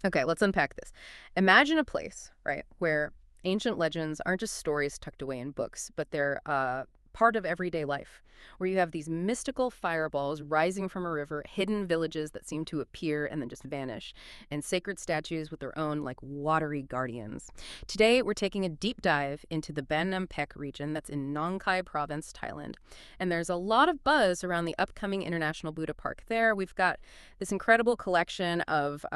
Okay, let's unpack this. Imagine a place, right, where ancient legends aren't just stories tucked away in books, but they're part of everyday life, where you have these mystical fireballs rising from a river, hidden villages that seem to appear and then just vanish, and sacred statues with their own, like, watery guardians. Today, we're taking a deep dive into the Ben Pek region that's in Nong Khai province, Thailand. And there's a lot of buzz around the upcoming International Buddha Park there. We've got this incredible collection of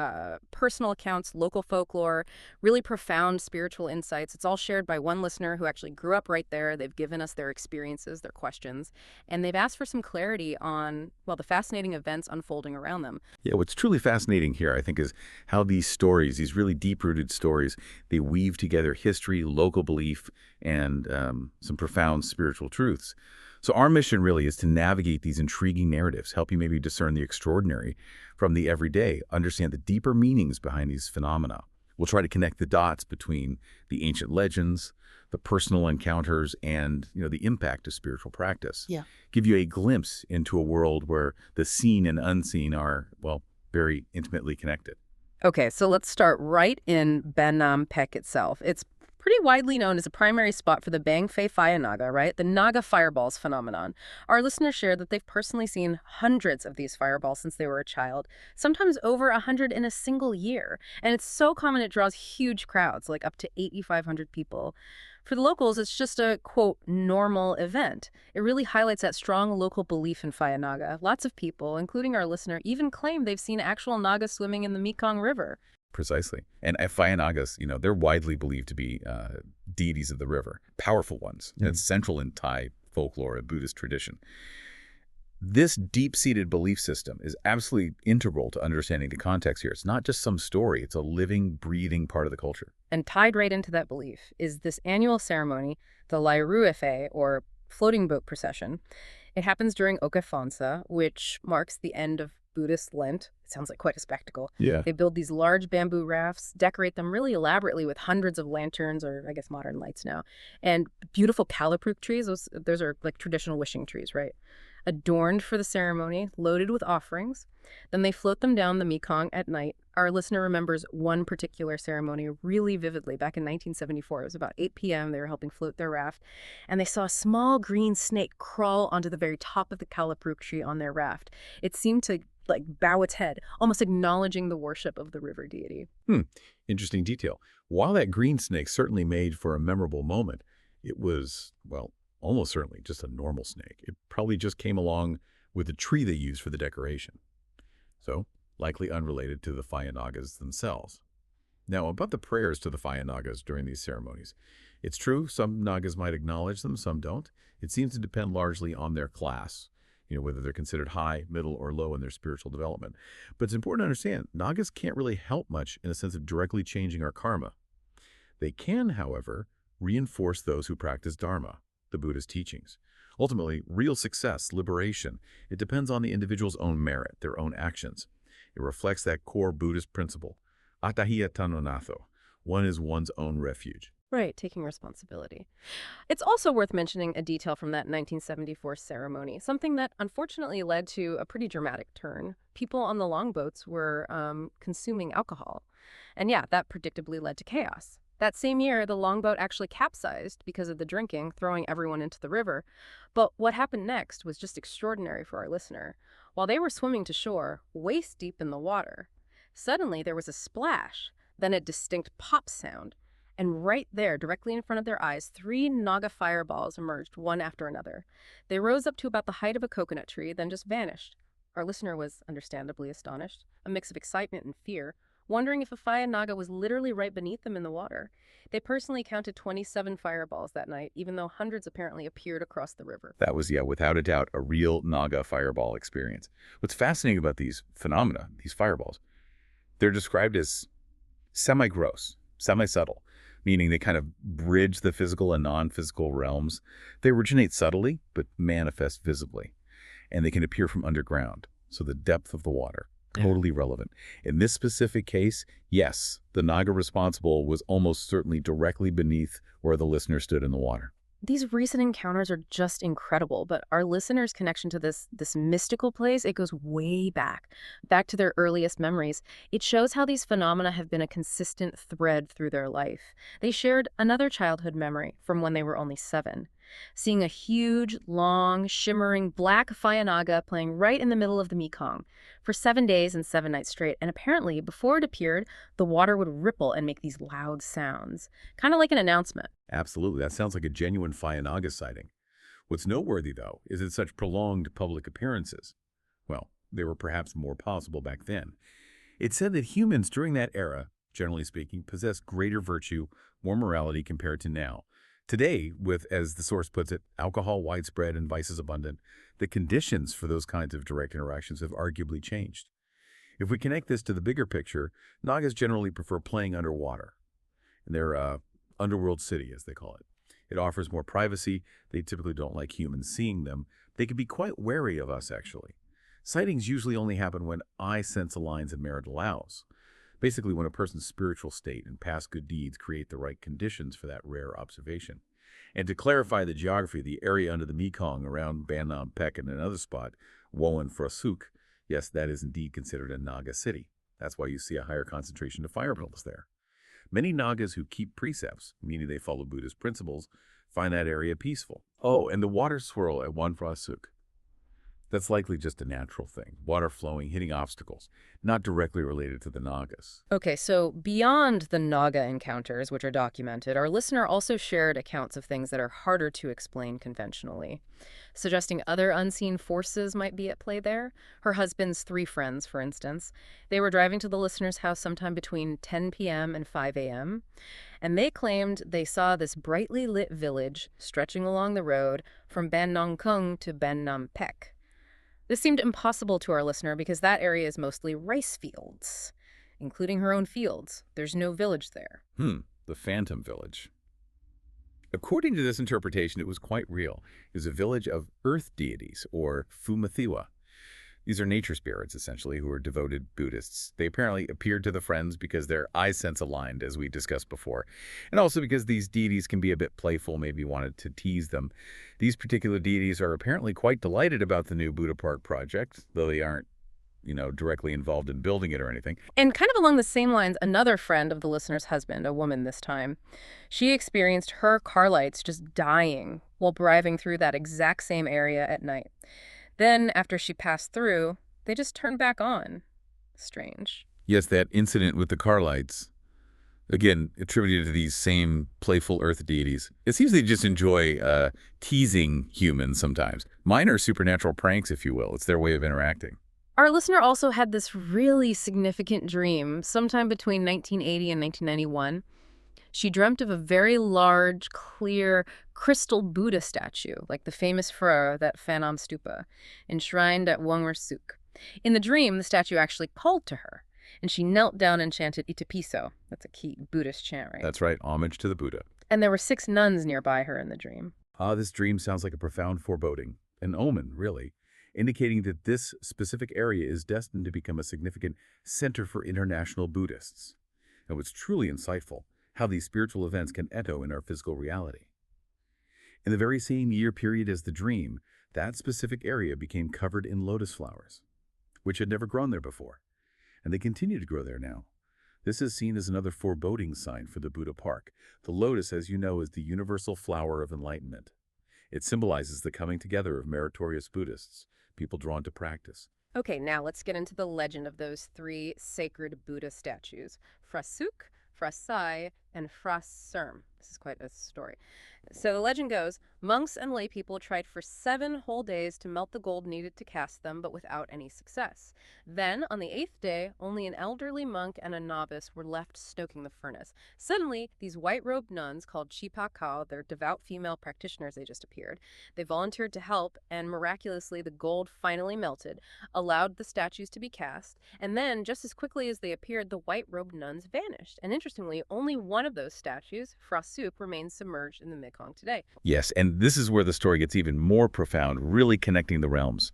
personal accounts, local folklore, really profound spiritual insights. It's all shared by one listener who actually grew up right there. They've given us their experiences, their questions, and they've asked for some clarity on, well, the fascinating events unfolding around them. Yeah, what's truly fascinating here, I think, is how these stories, these really deep-rooted stories, they weave together history, local belief, and some profound spiritual truths. So our mission really is to navigate these intriguing narratives, help you maybe discern the extraordinary from the everyday, understand the deeper meanings behind these phenomena. We'll try to connect the dots between the ancient legends, the personal encounters, and the impact of spiritual practice. Yeah. Give you a glimpse into a world where the seen and unseen are, well, very intimately connected. Okay, so let's start right in Ben Nam Pek itself. It's pretty widely known as a primary spot for the Bang Fei Fire Naga, right? The Naga fireballs phenomenon. Our listeners shared that they've personally seen hundreds of these fireballs since they were a child, sometimes over 100 in a single year. And it's so common it draws huge crowds, like up to 8,500 people. For the locals, it's just a, quote, normal event. It really highlights that strong local belief in Fire Naga. Lots of people, including our listener, even claim they've seen actual Naga swimming in the Mekong River. Precisely. And Fayanagas, they're widely believed to be deities of the river, powerful ones. And it's central in Thai folklore and Buddhist tradition. This deep-seated belief system is absolutely integral to understanding the context here. It's not just some story. It's a living, breathing part of the culture. And tied right into that belief is this annual ceremony, the Lairuefe, or floating boat procession. It happens during Okafonsa, which marks the end of Buddhist Lent. It sounds like quite a spectacle. Yeah. They build these large bamboo rafts, decorate them really elaborately with hundreds of lanterns, or I guess modern lights now, and beautiful calapruk trees. Those are like traditional wishing trees, right? Adorned for the ceremony, loaded with offerings. Then they float them down the Mekong at night. Our listener remembers one particular ceremony really vividly. Back in 1974, it was about 8 p.m. They were helping float their raft, and they saw a small green snake crawl onto the very top of the calapruk tree on their raft. It seemed to bow its head, almost acknowledging the worship of the river deity. Interesting detail. While that green snake certainly made for a memorable moment, it was, well, almost certainly just a normal snake. It probably just came along with the tree they used for the decoration. So, likely unrelated to the Fayanagas themselves. Now, about the prayers to the Fayanagas during these ceremonies. It's true, some Nagas might acknowledge them, some don't. It seems to depend largely on their class, whether they're considered high, middle, or low in their spiritual development. But it's important to understand, Nagas can't really help much in a sense of directly changing our karma. They can, however, reinforce those who practice Dharma, the Buddhist teachings. Ultimately, real success, liberation, it depends on the individual's own merit, their own actions. It reflects that core Buddhist principle, Atahiya Tanonatho, one is one's own refuge. Right, taking responsibility. It's also worth mentioning a detail from that 1974 ceremony, something that unfortunately led to a pretty dramatic turn. People on the longboats were consuming alcohol. And yeah, that predictably led to chaos. That same year, the longboat actually capsized because of the drinking, throwing everyone into the river. But what happened next was just extraordinary for our listener. While they were swimming to shore, waist deep in the water, suddenly there was a splash, then a distinct pop sound. And right there, directly in front of their eyes, 3 Naga fireballs emerged, one after another. They rose up to about the height of a coconut tree, then just vanished. Our listener was understandably astonished, a mix of excitement and fear, wondering if a Fire Naga was literally right beneath them in the water. They personally counted 27 fireballs that night, even though hundreds apparently appeared across the river. That was, yeah, without a doubt, a real Naga fireball experience. What's fascinating about these phenomena, these fireballs, they're described as semi-gross, semi-subtle, meaning they kind of bridge the physical and non-physical realms. They originate subtly, but manifest visibly. And they can appear from underground, so the depth of the water, totally relevant. In this specific case, yes, the Naga responsible was almost certainly directly beneath where the listener stood in the water. These recent encounters are just incredible, but our listeners' connection to this mystical place, it goes way back to their earliest memories. It shows how these phenomena have been a consistent thread through their life. They shared another childhood memory from when they were only 7, seeing a huge, long, shimmering black fire naga playing right in the middle of the Mekong for 7 days and 7 nights straight. And apparently, before it appeared, the water would ripple and make these loud sounds, kind of like an announcement. Absolutely. That sounds like a genuine Naga sighting. What's noteworthy, though, is that such prolonged public appearances, well, they were perhaps more possible back then. It's said that humans during that era, generally speaking, possessed greater virtue, more morality compared to now. Today, with, as the source puts it, alcohol widespread and vices abundant, the conditions for those kinds of direct interactions have arguably changed. If we connect this to the bigger picture, Nagas generally prefer playing underwater in their underworld city, as they call it. It offers more privacy. They typically don't like humans seeing them. They can be quite wary of us, actually. Sightings usually only happen when eye sense aligns and merit allows. Basically, when a person's spiritual state and past good deeds create the right conditions for that rare observation. And to clarify the geography, the area under the Mekong around Ban Nam Pek and another spot, Woan Frasuk, yes, that is indeed considered a Naga city. That's why you see a higher concentration of fireballs there. Many Nagas who keep precepts, meaning they follow Buddhist principles, find that area peaceful. Oh, and the water swirl at Woan Frasuk. That's likely just a natural thing, water flowing, hitting obstacles, not directly related to the Nagas. Okay, so beyond the Naga encounters, which are documented, our listener also shared accounts of things that are harder to explain conventionally, suggesting other unseen forces might be at play there. Her husband's 3 friends, for instance, they were driving to the listener's house sometime between 10 p.m. and 5 a.m., and they claimed they saw this brightly lit village stretching along the road from Ban Nong Kung to Ban Nam Pek. This seemed impossible to our listener because that area is mostly rice fields, including her own fields. There's no village there. The Phantom Village. According to this interpretation, it was quite real. It was a village of earth deities, or Fumathiwa. These are nature spirits, essentially, who are devoted Buddhists. They apparently appeared to the friends because their eye sense aligned, as we discussed before, and also because these deities can be a bit playful, maybe wanted to tease them. These particular deities are apparently quite delighted about the new Buddha Park project, though they aren't, directly involved in building it or anything. And kind of along the same lines, another friend of the listener's husband, a woman this time, she experienced her car lights just dying while driving through that exact same area at night. Then, after she passed through, they just turned back on. Strange. Yes, that incident with the car lights, again, attributed to these same playful earth deities. It seems they just enjoy teasing humans sometimes. Minor supernatural pranks, if you will. It's their way of interacting. Our listener also had this really significant dream sometime between 1980 and 1991. She dreamt of a very large, clear, crystal Buddha statue, like the famous Phra, that Phanam Stupa, enshrined at Wangwer Suk. In the dream, the statue actually called to her, and she knelt down and chanted Itapiso. That's a key Buddhist chant, right? That's right, homage to the Buddha. And there were 6 nuns nearby her in the dream. This dream sounds like a profound foreboding, an omen, really, indicating that this specific area is destined to become a significant center for international Buddhists. And what's truly insightful, how these spiritual events can echo in our physical reality. In the very same year period as the dream, that specific area became covered in lotus flowers, which had never grown there before, and they continue to grow there now. This is seen as another foreboding sign for the Buddha Park. The lotus, as you know, is the universal flower of enlightenment. It symbolizes the coming together of meritorious Buddhists, people drawn to practice. Okay, now let's get into the legend of those 3 sacred Buddha statues, Frasuk, Frasai, and Fraserm. This is quite a story. So the legend goes, monks and lay people tried for 7 whole days to melt the gold needed to cast them, but without any success. Then, on the 8th day, only an elderly monk and a novice were left stoking the furnace. Suddenly, these white-robed nuns called Chipakao, they're devout female practitioners, they just appeared. They volunteered to help, and miraculously the gold finally melted, allowed the statues to be cast, and then, just as quickly as they appeared, the white-robed nuns vanished. And interestingly, only one of those statues, Frasuk, remains submerged in the Mekong today. Yes, and this is where the story gets even more profound, really connecting the realms.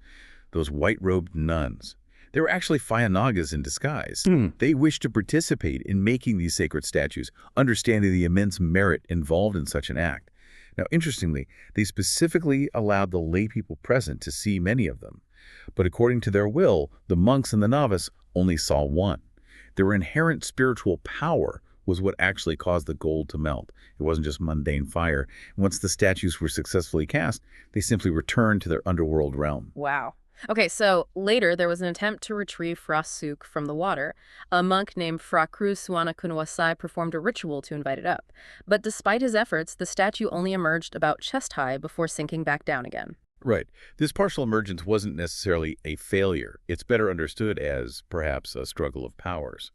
Those white-robed nuns. They were actually Fire Nagas in disguise. They wished to participate in making these sacred statues, understanding the immense merit involved in such an act. Now, interestingly, they specifically allowed the lay people present to see many of them. But according to their will, the monks and the novice only saw one. Their inherent spiritual power was what actually caused the gold to melt. It wasn't just mundane fire. And once the statues were successfully cast, they simply returned to their underworld realm. Wow. Okay, so later there was an attempt to retrieve Fra Suk from the water. A monk named Fra Cruz Suanakunwasai performed a ritual to invite it up. But despite his efforts, the statue only emerged about chest high before sinking back down again. Right. This partial emergence wasn't necessarily a failure. It's better understood as, perhaps, a struggle of powers.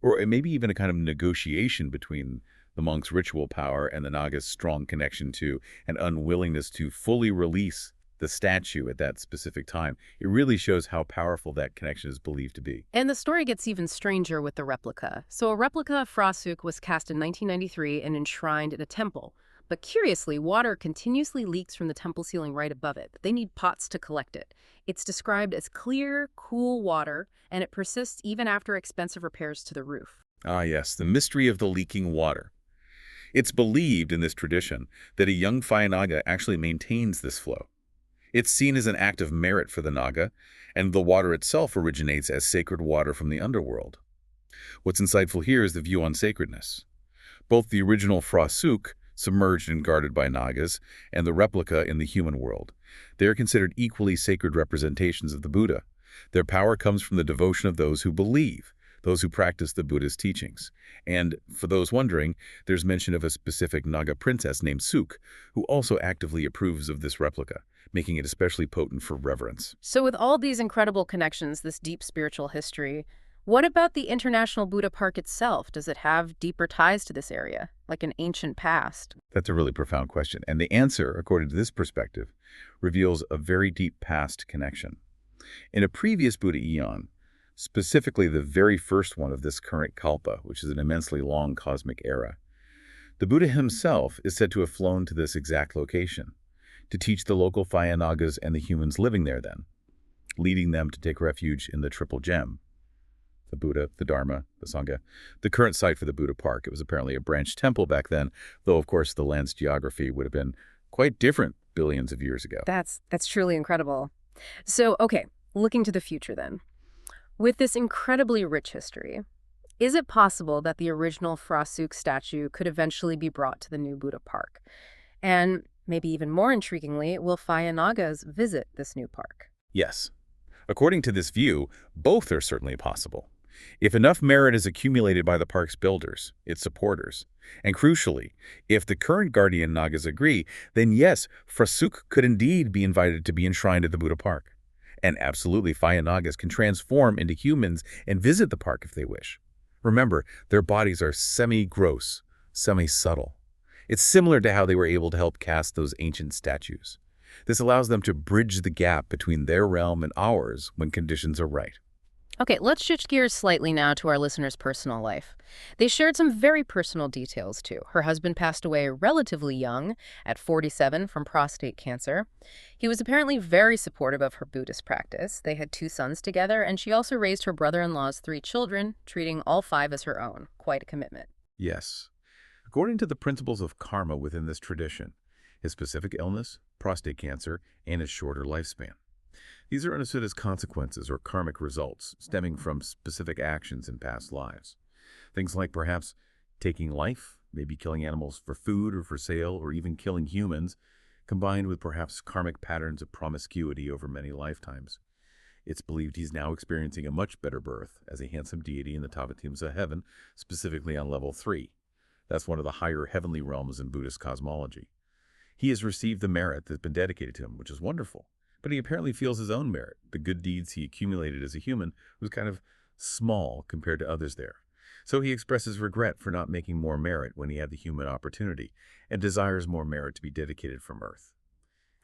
Or maybe even a kind of negotiation between the monk's ritual power and the Naga's strong connection to and unwillingness to fully release the statue at that specific time. It really shows how powerful that connection is believed to be. And the story gets even stranger with the replica. So a replica of Fra Suk was cast in 1993 and enshrined in a temple. But curiously, water continuously leaks from the temple ceiling right above it. They need pots to collect it. It's described as clear, cool water, and it persists even after expensive repairs to the roof. Ah, yes, the mystery of the leaking water. It's believed in this tradition that a young Fire Naga actually maintains this flow. It's seen as an act of merit for the Naga, and the water itself originates as sacred water from the underworld. What's insightful here is the view on sacredness. Both the original Fra Suk, submerged and guarded by Nagas, and the replica in the human world. They are considered equally sacred representations of the Buddha. Their power comes from the devotion of those who believe, those who practice the Buddha's teachings. And for those wondering, there's mention of a specific Naga princess named Suk, who also actively approves of this replica, making it especially potent for reverence. So with all these incredible connections, this deep spiritual history, what about the International Buddha Park itself? Does it have deeper ties to this area, like an ancient past? That's a really profound question. And the answer, according to this perspective, reveals a very deep past connection. In a previous Buddha eon, specifically the very first one of this current kalpa, which is an immensely long cosmic era, the Buddha himself is said to have flown to this exact location to teach the local Fire Nagas and the humans living there then, leading them to take refuge in the Triple Gem. The Buddha, the Dharma, the Sangha, the current site for the Buddha Park. It was apparently a branch temple back then, though of course the land's geography would have been quite different billions of years ago. That's truly incredible. So, okay, looking to the future then. With this incredibly rich history, is it possible that the original Fra Suk statue could eventually be brought to the new Buddha Park? And maybe even more intriguingly, will Fire Nagas visit this new park? Yes. According to this view, both are certainly possible. If enough merit is accumulated by the park's builders, its supporters, and crucially, if the current guardian Nagas agree, then yes, Fra Suk could indeed be invited to be enshrined at the Buddha Park. And absolutely, Fire Nagas can transform into humans and visit the park if they wish. Remember, their bodies are semi-gross, semi-subtle. It's similar to how they were able to help cast those ancient statues. This allows them to bridge the gap between their realm and ours when conditions are right. Okay, let's switch gears slightly now to our listener's personal life. They shared some very personal details, too. Her husband passed away relatively young, at 47, from prostate cancer. He was apparently very supportive of her Buddhist practice. They had 2 sons together, and she also raised her brother-in-law's 3 children, treating all 5 as her own. Quite a commitment. Yes. According to the principles of karma within this tradition, his specific illness, prostate cancer, and his shorter lifespan. These are understood as consequences or karmic results stemming from specific actions in past lives. Things like perhaps taking life, maybe killing animals for food or for sale, or even killing humans, combined with perhaps karmic patterns of promiscuity over many lifetimes. It's believed he's now experiencing a much better birth as a handsome deity in the Tavatimsa heaven, specifically on level 3. That's one of the higher heavenly realms in Buddhist cosmology. He has received the merit that's been dedicated to him, which is wonderful. But he apparently feels his own merit. The good deeds he accumulated as a human was kind of small compared to others there. So he expresses regret for not making more merit when he had the human opportunity, and desires more merit to be dedicated from Earth.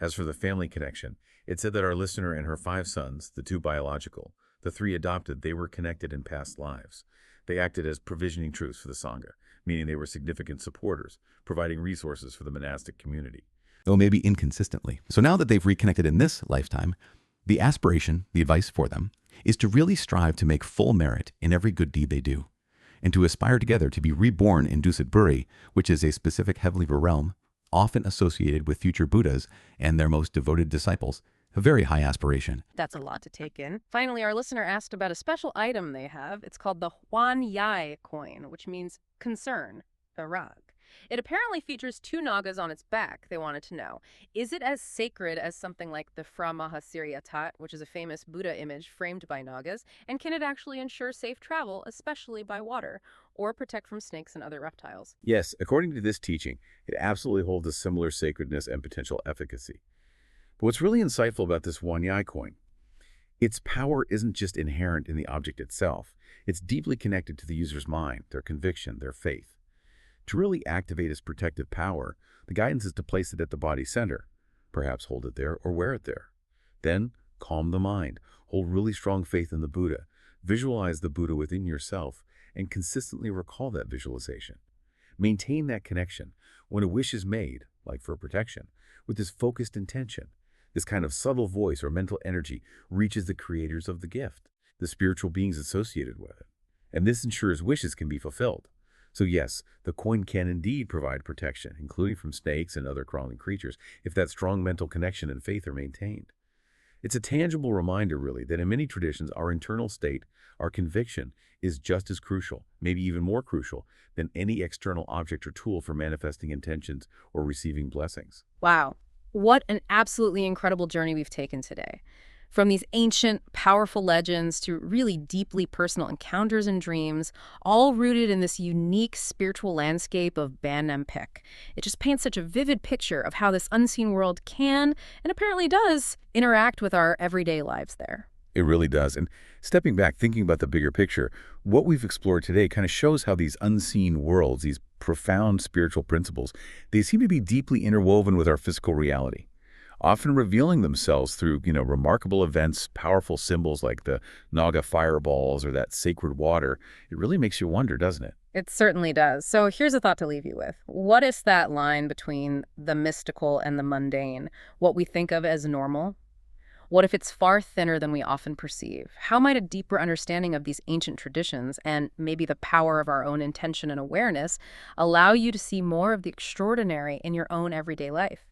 As for the family connection, it said that our listener and her 5 sons, the 2 biological, the 3 adopted, they were connected in past lives. They acted as provisioning troops for the Sangha, meaning they were significant supporters, providing resources for the monastic community. Though maybe inconsistently. So now that they've reconnected in this lifetime, the aspiration, the advice for them, is to really strive to make full merit in every good deed they do, and to aspire together to be reborn in Dusit Buri, which is a specific heavenly realm often associated with future Buddhas and their most devoted disciples, a very high aspiration. That's a lot to take in. Finally, our listener asked about a special item they have. It's called the Huan Yai coin, which means concern, a rug. It apparently features two Nagas on its back. They wanted to know, is it as sacred as something like the Phra Mahasirya Tat, which is a famous Buddha image framed by Nagas, and can it actually ensure safe travel, especially by water, or protect from snakes and other reptiles? Yes, according to this teaching, it absolutely holds a similar sacredness and potential efficacy. But what's really insightful about this Wanyai coin, its power isn't just inherent in the object itself. It's deeply connected to the user's mind, their conviction, their faith. To really activate its protective power, the guidance is to place it at the body center. Perhaps hold it there or wear it there. Then, calm the mind. Hold really strong faith in the Buddha. Visualize the Buddha within yourself and consistently recall that visualization. Maintain that connection. When a wish is made, like for protection, with this focused intention, this kind of subtle voice or mental energy reaches the creators of the gift, the spiritual beings associated with it. And this ensures wishes can be fulfilled. So yes, the coin can indeed provide protection, including from snakes and other crawling creatures, if that strong mental connection and faith are maintained. It's a tangible reminder, really, that in many traditions, our internal state, our conviction, is just as crucial, maybe even more crucial, than any external object or tool for manifesting intentions or receiving blessings. Wow. What an absolutely incredible journey we've taken today. From these ancient, powerful legends to really deeply personal encounters and dreams, all rooted in this unique spiritual landscape of Ban Nampik. It just paints such a vivid picture of how this unseen world can, and apparently does, interact with our everyday lives there. It really does. And stepping back, thinking about the bigger picture, what we've explored today kind of shows how these unseen worlds, these profound spiritual principles, they seem to be deeply interwoven with our physical reality, often revealing themselves through, remarkable events, powerful symbols like the Naga fireballs or that sacred water. It really makes you wonder, doesn't it? It certainly does. So here's a thought to leave you with. What is that line between the mystical and the mundane, what we think of as normal? What if it's far thinner than we often perceive? How might a deeper understanding of these ancient traditions and maybe the power of our own intention and awareness allow you to see more of the extraordinary in your own everyday life?